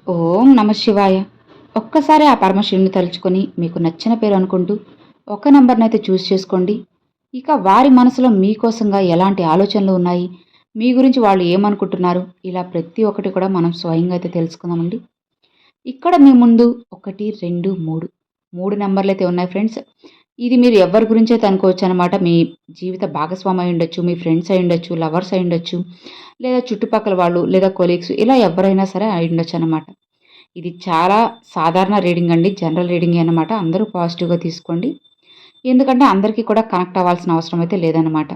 ఓం నమ శివాయ. ఒక్కసారి ఆ పరమశివుని తలుచుకొని మీకు నచ్చిన పేరు అనుకుంటూ ఒక నంబర్నైతే చూస్ చేసుకోండి. ఇక వారి మనసులో మీకోసంగా ఎలాంటి ఆలోచనలు ఉన్నాయి, మీ గురించి వాళ్ళు ఏమనుకుంటున్నారు, ఇలా ప్రతి ఒక్కటి కూడా మనం స్వయంగా అయితే తెలుసుకుందామండి. ఇక్కడ మీ ముందు 1, 2, 3 నంబర్లు అయితే ఉన్నాయి ఫ్రెండ్స్. ఇది మీరు ఎవరి గురించి అయితే అనుకోవచ్చు అనమాట. మీ జీవిత భాగస్వామి అయి ఉండొచ్చు, మీ ఫ్రెండ్స్ అయి ఉండొచ్చు, లవర్స్ అయి ఉండొచ్చు, లేదా చుట్టుపక్కల వాళ్ళు, లేదా కొలీగ్స్, ఇలా ఎవరైనా సరే అయి ఉండొచ్చు అనమాట. ఇది చాలా సాధారణ రీడింగ్ అండి. జనరల్ రీడింగే అనమాట. అందరూ పాజిటివ్‌గా తీసుకోండి. ఎందుకంటే అందరికీ కూడా కనెక్ట్ అవ్వాల్సిన అవసరం అయితే లేదనమాట.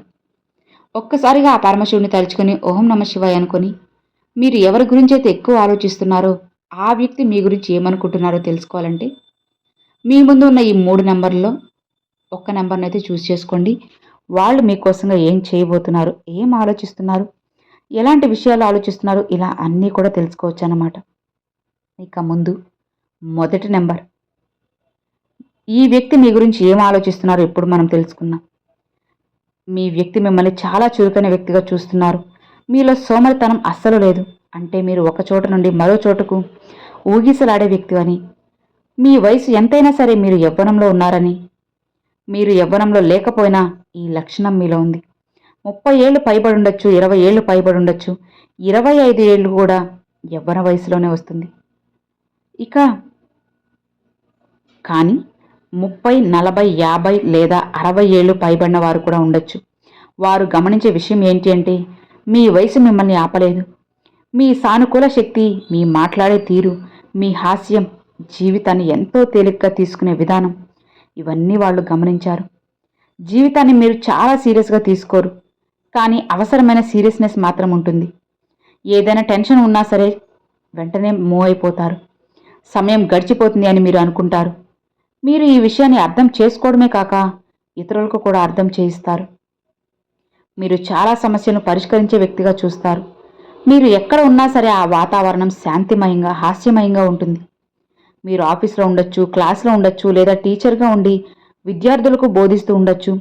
ఒక్కసారిగా ఆ పరమశివుడిని తలుచుకొని ఓం నమ శివాయ అనుకొని, మీరు ఎవరి గురించైతే ఎక్కువ ఆలోచిస్తున్నారో, ఆ వ్యక్తి మీ గురించి ఏమనుకుంటున్నారో తెలుసుకోవాలంటే, మీ ముందు ఉన్న ఈ 3 నంబర్‌లో ఒక్క నంబర్‌నైతే చూస్ చేసుకోండి. వాళ్ళు మీకోసంగా ఏం చేయబోతున్నారు, ఏం ఆలోచిస్తున్నారు, ఎలాంటి విషయాలు ఆలోచిస్తున్నారు, ఇలా అన్నీ కూడా తెలుసుకోవచ్చనమాట. ఇక ముందు మొదటి నంబర్. ఈ వ్యక్తి మీ గురించి ఏం ఆలోచిస్తున్నారో ఇప్పుడు మనం తెలుసుకుందాం. మీ వ్యక్తి మిమ్మల్ని చాలా చురుకైన వ్యక్తిగా చూస్తున్నారు. మీలో సోమరితనం అస్సలు లేదు. అంటే మీరు ఒక చోట నుండి మరో చోటుకు ఊగిసలాడే వ్యక్తి అని, మీ వయసు ఎంతైనా సరే మీరు యవ్వనంలో ఉన్నారని, మీరు యవ్వనంలో లేకపోయినా ఈ లక్షణం మీలో ఉంది. 30 ఏళ్ళు పైబడి ఉండొచ్చు, 20 ఏళ్ళు పైబడి ఉండొచ్చు, 25 ఏళ్ళు కూడా యవ్వన వయసులోనే వస్తుంది. ఇక కానీ 30, 40, 50 లేదా 60 ఏళ్ళు పైబడిన వారు కూడా ఉండొచ్చు. వారు గమనించే విషయం ఏంటి అంటే, మీ వయసు మిమ్మల్ని ఆపలేదు. మీ సానుకూల శక్తి, మీ మాట్లాడే తీరు, మీ హాస్యం, జీవితాన్ని ఎంతో తేలిగ్గా తీసుకునే విధానం, ఇవన్నీ వాళ్ళు గమనించారు. జీవితాన్ని మీరు చాలా సీరియస్గా తీసుకోరు, కానీ అవసరమైన సీరియస్నెస్ మాత్రం ఉంటుంది. ఏదైనా టెన్షన్ ఉన్నా సరే వెంటనే మూవ్ అయిపోతారు. సమయం గడిచిపోతుంది అని మీరు అనుకుంటారు. మీరు ఈ విషయాన్ని అర్థం చేసుకోవడమే కాక ఇతరులకు కూడా అర్థం చేయిస్తారు. మీరు చాలా సమస్యలను పరిష్కరించే వ్యక్తిగా చూస్తారు. మీరు ఎక్కడ ఉన్నా సరే ఆ వాతావరణం శాంతిమయంగా, హాస్యమయంగా ఉంటుంది. మీరు ఆఫీస్లో ఉండొచ్చు, క్లాస్లో ఉండొచ్చు, లేదా టీచర్గా ఉండి విద్యార్థులకు బోధిస్తూ ఉండొచ్చు.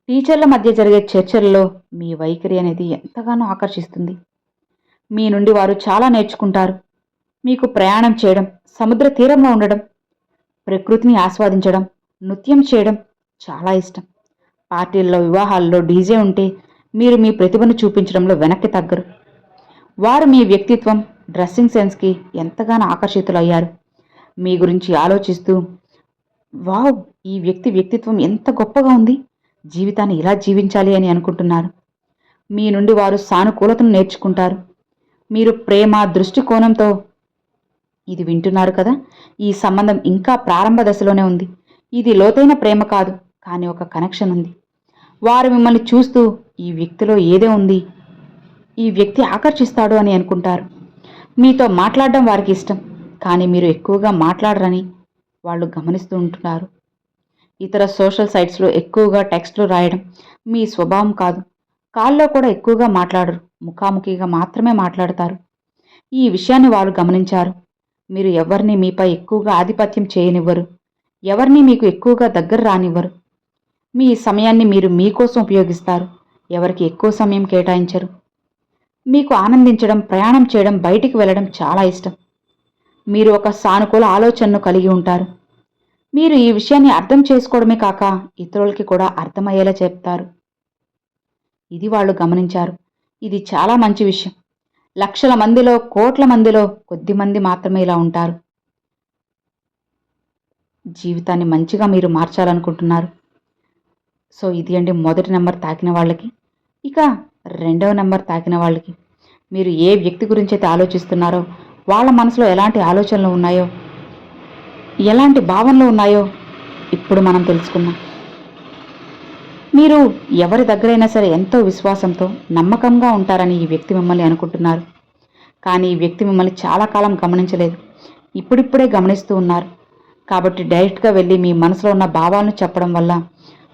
టీచర్ల మధ్య జరిగే చర్చల్లో మీ వైఖరి అనేది ఎంతగానో ఆకర్షిస్తుంది. మీ నుండి వారు చాలా నేర్చుకుంటారు. మీకు ప్రయాణం చేయడం, సముద్ర తీరంలో ఉండడం, ప్రకృతిని ఆస్వాదించడం, నృత్యం చేయడం చాలా ఇష్టం. పార్టీల్లో, వివాహాల్లో డీజే ఉంటే మీరు మీ ప్రతిభను చూపించడంలో వెనక్కి తగ్గరు. వారు మీ వ్యక్తిత్వం, డ్రెస్సింగ్ సెన్స్కి ఎంతగానో ఆకర్షితులయ్యారు. మీ గురించి ఆలోచిస్తూ, వావ్, ఈ వ్యక్తి వ్యక్తిత్వం ఎంత గొప్పగా ఉంది, జీవితాన్ని ఇలా జీవించాలి అని అనుకుంటున్నారు. మీ నుండి వారు సానుకూలతను నేర్చుకుంటారు. మీరు ప్రేమ దృష్టికోణంతో ఇది వింటున్నారు కదా, ఈ సంబంధం ఇంకా ప్రారంభ దశలోనే ఉంది. ఇది లోతైన ప్రేమ కాదు, కానీ ఒక కనెక్షన్ ఉంది. వారు మిమ్మల్ని చూస్తూ ఈ వ్యక్తిలో ఏదో ఉంది, ఈ వ్యక్తి ఆకర్షిస్తాడు అని అనుకుంటారు. మీతో మాట్లాడడం వారికి ఇష్టం, కానీ మీరు ఎక్కువగా మాట్లాడరని వాళ్ళు గమనిస్తూ ఉంటున్నారు. ఇతర సోషల్ సైట్స్లో ఎక్కువగా టెక్స్ట్లు రాయడం మీ స్వభావం కాదు. కాల్లో కూడా ఎక్కువగా మాట్లాడరు, ముఖాముఖిగా మాత్రమే మాట్లాడతారు. ఈ విషయాన్ని వారు గమనించారు. మీరు ఎవరిని మీపై ఎక్కువగా ఆధిపత్యం చేయనివ్వరు, ఎవరిని మీకు ఎక్కువగా దగ్గర రానివ్వరు. మీ సమయాన్ని మీరు మీకోసం ఉపయోగిస్తారు, ఎవరికి ఎక్కువ సమయం కేటాయించరు. మీకు ఆనందించడం, ప్రయాణం చేయడం, బయటికి వెళ్ళడం చాలా ఇష్టం. మీరు ఒక సానుకూల ఆలోచనను కలిగి ఉంటారు. మీరు ఈ విషయాన్ని అర్థం చేసుకోవడమే కాక ఇతరులకి కూడా అర్థమయ్యేలా చెప్తారు. ఇది వాళ్ళు గమనించారు. ఇది చాలా మంచి విషయం. లక్షల మందిలో, కోట్ల మందిలో కొద్ది మంది మాత్రమే ఇలా ఉంటారు. జీవితాన్ని మంచిగా మీరు మార్చాలనుకుంటున్నారు. సో ఇది అండి మొదటి నెంబర్ తాకిన వాళ్ళకి. ఇక రెండవ నెంబర్ తాకిన వాళ్ళకి, మీరు ఏ వ్యక్తి గురించి అయితే ఆలోచిస్తున్నారో, వాళ్ళ మనసులో ఎలాంటి ఆలోచనలు ఉన్నాయో, ఎలాంటి భావనలు ఉన్నాయో ఇప్పుడు మనం తెలుసుకుందాం. మీరు ఎవరి దగ్గరైనా సరే ఎంతో విశ్వాసంతో, నమ్మకంగా ఉంటారని ఈ వ్యక్తి మిమ్మల్ని అనుకుంటున్నారు. కానీ ఈ వ్యక్తి మిమ్మల్ని చాలా కాలం గమనించలేదు, ఇప్పుడిప్పుడే గమనిస్తూ ఉన్నారు. కాబట్టి డైరెక్ట్గా వెళ్ళి మీ మనసులో ఉన్న భావాలను చెప్పడం వల్ల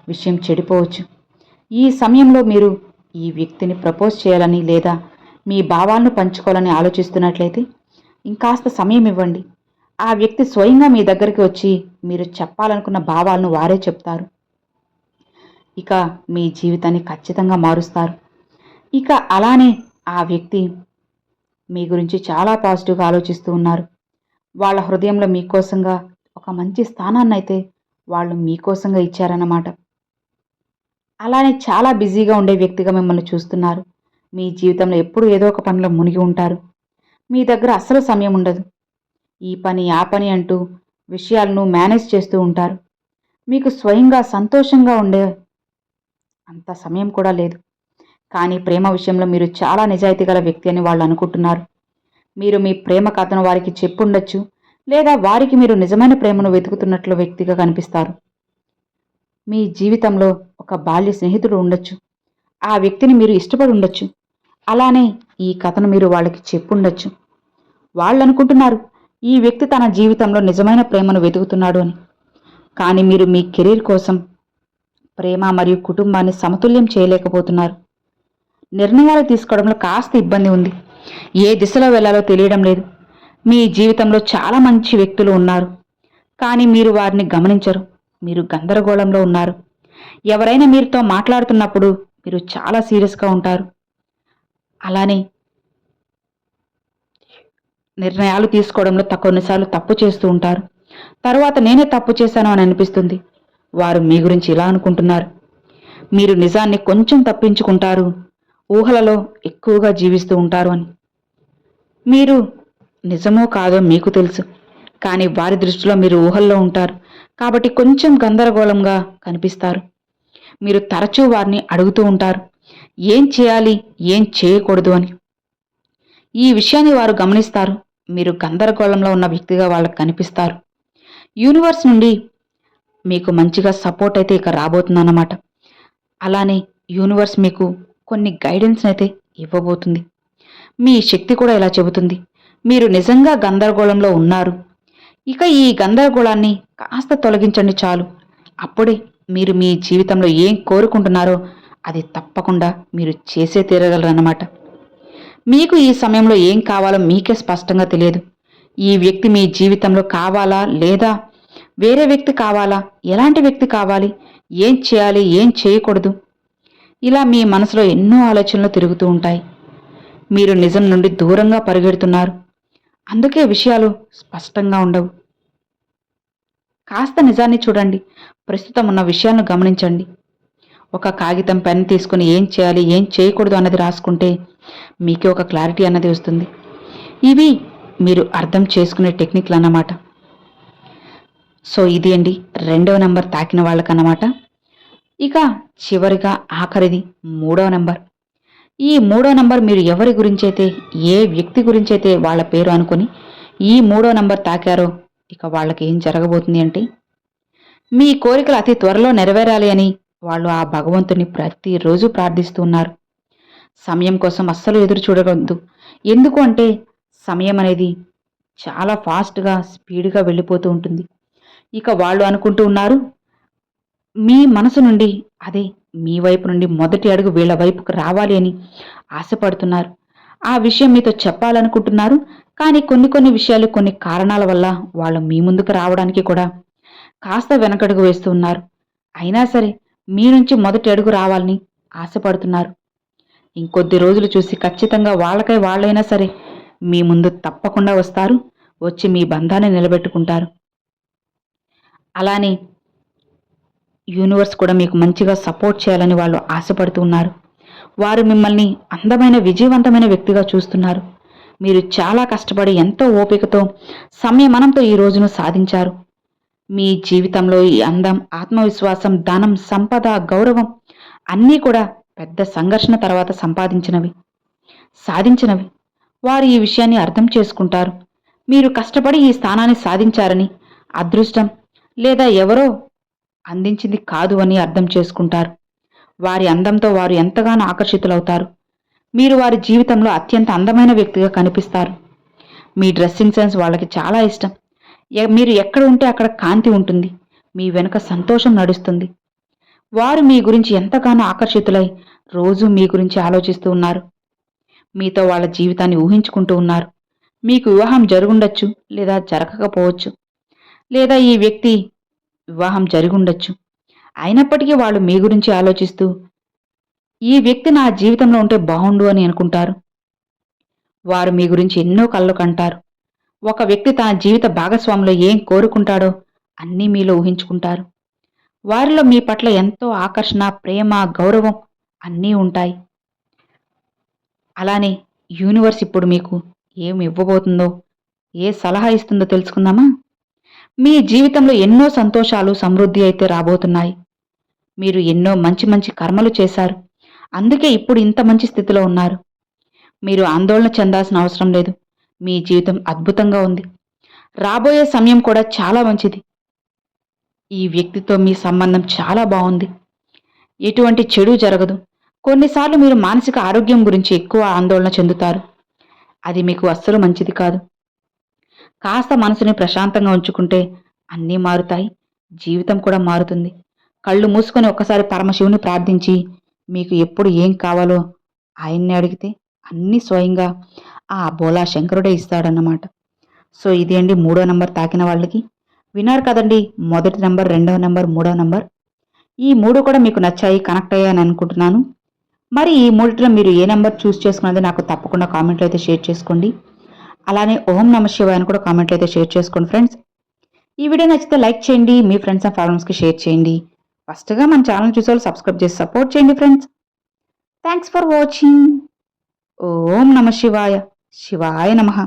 విషయం చెడిపోవచ్చు. ఈ సమయంలో మీరు ఈ వ్యక్తిని ప్రపోజ్ చేయాలని లేదా మీ భావాలను పంచుకోవాలని ఆలోచిస్తున్నట్లయితే ఇంకాస్త సమయం ఇవ్వండి. ఆ వ్యక్తి స్వయంగా మీ దగ్గరికి వచ్చి మీరు చెప్పాలనుకున్న భావాలను వారే చెప్తారు. ఇక మీ జీవితాన్ని ఖచ్చితంగా మారుస్తారు. ఇక అలానే ఆ వ్యక్తి మీ గురించి చాలా పాజిటివ్గా ఆలోచిస్తూ ఉన్నారు. వాళ్ళ హృదయంలో మీకోసంగా ఒక మంచి స్థానాన్నైతే వాళ్ళు మీకోసంగా ఇచ్చారన్నమాట. అలానే చాలా బిజీగా ఉండే వ్యక్తిగా మిమ్మల్ని చూస్తున్నారు. మీ జీవితంలో ఎప్పుడూ ఏదో ఒక పనిలో మునిగి ఉంటారు. మీ దగ్గర అస్సలు సమయం ఉండదు. ఈ పని, ఆ పని అంటూ విషయాలను మేనేజ్ చేస్తూ ఉంటారు. మీకు స్వయంగా సంతోషంగా ఉండే అంత సమయం కూడా లేదు. కానీ ప్రేమ విషయంలో మీరు చాలా నిజాయితీ గల వ్యక్తి అని వాళ్ళు అనుకుంటున్నారు. మీరు మీ ప్రేమ కథను వారికి చెప్పుండొచ్చు, లేదా వారికి మీరు నిజమైన ప్రేమను వెతుకుతున్నట్లు వ్యక్తిగా కనిపిస్తారు. మీ జీవితంలో ఒక బాల్య స్నేహితుడు ఉండొచ్చు. ఆ వ్యక్తిని మీరు ఇష్టపడి ఉండొచ్చు. అలానే ఈ కథను మీరు వాళ్ళకి చెప్పుండొచ్చు. వాళ్ళు అనుకుంటున్నారు ఈ వ్యక్తి తన జీవితంలో నిజమైన ప్రేమను వెతుకుతున్నాడు అని. కానీ మీరు మీ కెరీర్ కోసం ప్రేమ మరియు కుటుంబాన్ని సమతుల్యం చేయలేకపోతున్నారు. నిర్ణయాలు తీసుకోవడంలో కాస్త ఇబ్బంది ఉంది. ఏ దిశలో వెళ్లాలో తెలియడం లేదు. మీ జీవితంలో చాలా మంచి వ్యక్తులు ఉన్నారు, కానీ మీరు వారిని గమనించరు. మీరు గందరగోళంలో ఉన్నారు. ఎవరైనా మీరుతో మాట్లాడుతున్నప్పుడు మీరు చాలా సీరియస్గా ఉంటారు. అలానే నిర్ణయాలు తీసుకోవడంలో కొన్నిసార్లు తప్పు చేస్తూ ఉంటారు. తరువాత నేనే తప్పు చేశాను అని అనిపిస్తుంది. వారు మీ గురించి ఇలా అనుకుంటున్నారు. మీరు నిజాన్ని కొంచెం తప్పించుకుంటారు, ఊహలలో ఎక్కువగా జీవిస్తూ ఉంటారు అని. మీరు నిజమో కాదో మీకు తెలుసు, కానీ వారి దృష్టిలో మీరు ఊహల్లో ఉంటారు కాబట్టి కొంచెం గందరగోళంగా కనిపిస్తారు. మీరు తరచూ వారిని అడుగుతూ ఉంటారు ఏం చేయాలి, ఏం చేయకూడదు అని. ఈ విషయాన్ని వారు గమనిస్తారు. మీరు గందరగోళంలో ఉన్న వ్యక్తిగా వాళ్ళకు కనిపిస్తారు. యూనివర్స్ నుండి మీకు మంచిగా సపోర్ట్ అయితే ఇక రాబోతుందన్నమాట. అలానే యూనివర్స్ మీకు కొన్ని గైడెన్స్ అయితే ఇవ్వబోతుంది. మీ శక్తి కూడా ఇలా చెబుతుంది, మీరు నిజంగా గందరగోళంలో ఉన్నారు. ఇక ఈ గందరగోళాన్ని కాస్త తొలగించండి చాలు. అప్పుడే మీరు మీ జీవితంలో ఏం కోరుకుంటున్నారో అది తప్పకుండా మీరు చేసే తీరగలరన్నమాట. మీకు ఈ సమయంలో ఏం కావాలో మీకే స్పష్టంగా తెలియదు. ఈ వ్యక్తి మీ జీవితంలో కావాలా లేదా వేరే వ్యక్తి కావాలా, ఎలాంటి వ్యక్తి కావాలి, ఏం చేయాలి, ఏం చేయకూడదు, ఇలా మీ మనసులో ఎన్నో ఆలోచనలు తిరుగుతూ ఉంటాయి. మీరు నిజం నుండి దూరంగా పరిగెడుతున్నారు. అందుకే విషయాలు స్పష్టంగా ఉండవు. కాస్త నిజాన్ని చూడండి. ప్రస్తుతం ఉన్న విషయాలను గమనించండి. ఒక కాగితం పెన్ తీసుకుని ఏం చేయాలి, ఏం చేయకూడదు అన్నది రాసుకుంటే మీకే ఒక క్లారిటీ అన్నది వస్తుంది. ఇవి మీరు అర్థం చేసుకునే టెక్నిక్లు అన్నమాట. సో ఇది అండి 2వ నెంబర్ తాకిన వాళ్ళకన్నమాట. ఇక చివరిగా ఆఖరిది 3వ నెంబర్. ఈ 3వ నెంబర్ మీరు ఎవరి గురించైతే, ఏ వ్యక్తి గురించైతే వాళ్ళ పేరు అనుకుని ఈ 3వ నెంబర్ తాకారో ఇక వాళ్ళకి ఏం జరగబోతుంది అంటే, మీ కోరికలు అతి త్వరలో నెరవేరాలి అని వాళ్ళు ఆ భగవంతుని ప్రతిరోజు ప్రార్థిస్తూ ఉన్నారు. సమయం కోసం అస్సలు ఎదురు చూడవద్దు. ఎందుకు అంటే సమయం అనేది చాలా ఫాస్ట్గా, స్పీడ్గా వెళ్ళిపోతూ ఉంటుంది. ఇక వాళ్ళు అనుకుంటూ ఉన్నారు మీ మనసు నుండి, అదే మీ వైపు నుండి మొదటి అడుగు వీళ్ళ వైపుకు రావాలి అని ఆశపడుతున్నారు. ఆ విషయం మీతో చెప్పాలనుకుంటున్నారు. కానీ కొన్ని విషయాలు, కొన్ని కారణాల వల్ల వాళ్ళు మీ ముందుకు రావడానికి కూడా కాస్త వెనకడుగు వేస్తూ ఉన్నారు. అయినా సరే మీ నుంచి మొదటి అడుగు రావాలని ఆశపడుతున్నారు. ఇంకొద్ది రోజులు చూసి ఖచ్చితంగా వాళ్ళకై వాళ్ళైనా సరే మీ ముందు తప్పకుండా వస్తారు. వచ్చి మీ బంధాన్ని నిలబెట్టుకుంటారు. అలానే యూనివర్స్ కూడా మీకు మంచిగా సపోర్ట్ చేయాలని వాళ్ళు ఆశపడుతూ ఉన్నారు. వారు మిమ్మల్ని అందమైన, విజయవంతమైన వ్యక్తిగా చూస్తున్నారు. మీరు చాలా కష్టపడి ఎంతో ఓపికతో, సంయమనంతో ఈ రోజును సాధించారు. మీ జీవితంలో ఈ అందం, ఆత్మవిశ్వాసం, ధనం, సంపద, గౌరవం అన్నీ కూడా పెద్ద సంఘర్షణ తర్వాత సాధించినవి. వారు ఈ విషయాన్ని అర్థం చేసుకుంటారు. మీరు కష్టపడి ఈ స్థానాన్ని సాధించారని, అదృష్టం లేదా ఎవరో అందించింది కాదు అని అర్థం చేసుకుంటారు. వారి అందంతో వారు ఎంతగానో ఆకర్షితులవుతారు. మీరు వారి జీవితంలో అత్యంత అందమైన వ్యక్తిగా కనిపిస్తారు. మీ డ్రెస్సింగ్ సెన్స్ వాళ్ళకి చాలా ఇష్టం. మీరు ఎక్కడ ఉంటే అక్కడ కాంతి ఉంటుంది. మీ వెనుక సంతోషం నడుస్తుంది. వారు మీ గురించి ఎంతగానో ఆకర్షితులై రోజు మీ గురించి ఆలోచిస్తూ ఉన్నారు. మీతో వాళ్ళ జీవితాన్ని ఊహించుకుంటూ ఉన్నారు. మీకు వివాహం జరుగుండొచ్చు, లేదా జరగకపోవచ్చు, లేదా ఈ వ్యక్తి వివాహం జరిగుండొచ్చు. అయినప్పటికీ వాళ్ళు మీ గురించి ఆలోచిస్తూ ఈ వ్యక్తి నా జీవితంలో ఉంటే బాగుండు అని అనుకుంటారు. వారు మీ గురించి ఎన్నో కలలు కంటారు. ఒక వ్యక్తి తన జీవిత భాగస్వామిలో ఏం కోరుకుంటాడో అన్నీ మీలో ఊహించుకుంటారు. వారిలో మీ పట్ల ఎంతో ఆకర్షణ, ప్రేమ, గౌరవం అన్నీ ఉంటాయి. అలానే యూనివర్స్ ఇప్పుడు మీకు ఏమి ఇవ్వబోతుందో, ఏ సలహా ఇస్తుందో తెలుసుకుందామా? మీ జీవితంలో ఎన్నో సంతోషాలు, సమృద్ధి అయితే రాబోతున్నాయి. మీరు ఎన్నో మంచి మంచి కర్మలు చేశారు. అందుకే ఇప్పుడు ఇంత మంచి స్థితిలో ఉన్నారు. మీరు ఆందోళన చెందాల్సిన అవసరం లేదు. మీ జీవితం అద్భుతంగా ఉంది. రాబోయే సమయం కూడా చాలా మంచిది. ఈ వ్యక్తితో మీ సంబంధం చాలా బాగుంది. ఎటువంటి చెడు జరగదు. కొన్నిసార్లు మీరు మానసిక ఆరోగ్యం గురించి ఎక్కువ ఆందోళన చెందుతారు. అది మీకు అస్సలు మంచిది కాదు. కాస్త మనసుని ప్రశాంతంగా ఉంచుకుంటే అన్నీ మారుతాయి. జీవితం కూడా మారుతుంది. కళ్ళు మూసుకొని ఒక్కసారి పరమశివుని ప్రార్థించి మీకు ఎప్పుడు ఏం కావాలో ఆయన్ని అడిగితే అన్నీ స్వయంగా ఆ బోలా శంకరుడే ఇస్తాడన్నమాట. సో ఇది అండి 3వ నంబర్ తాకిన వాళ్ళకి. విన్నారు కదండి, మొదటి నంబర్, 2వ నంబర్, 3వ నంబర్. ఈ 3 కూడా మీకు నచ్చాయి, కనెక్ట్ అయ్యాయని అనుకుంటున్నాను. మరి ఈ మూడిట్లో మీరు ఏ నెంబర్ చూస్ చేసుకున్నది నాకు తప్పకుండా కామెంట్లో అయితే షేర్ చేసుకోండి. అలానే ఓం నమ శివాయ అని కూడా కామెంట్లో అయితే షేర్ చేసుకోండి ఫ్రెండ్స్. ఈ వీడియో నచ్చితే లైక్ చేయండి, మీ ఫ్రెండ్స్ అండ్ ఫ్యామిలీస్కి షేర్ చేయండి. ఫస్ట్గా మన ఛానల్ చూసే వాళ్ళు సబ్స్క్రైబ్ చేసి సపోర్ట్ చేయండి ఫ్రెండ్స్. Thanks for watching. ఓం నమ శివాయ. శివాయ నమః.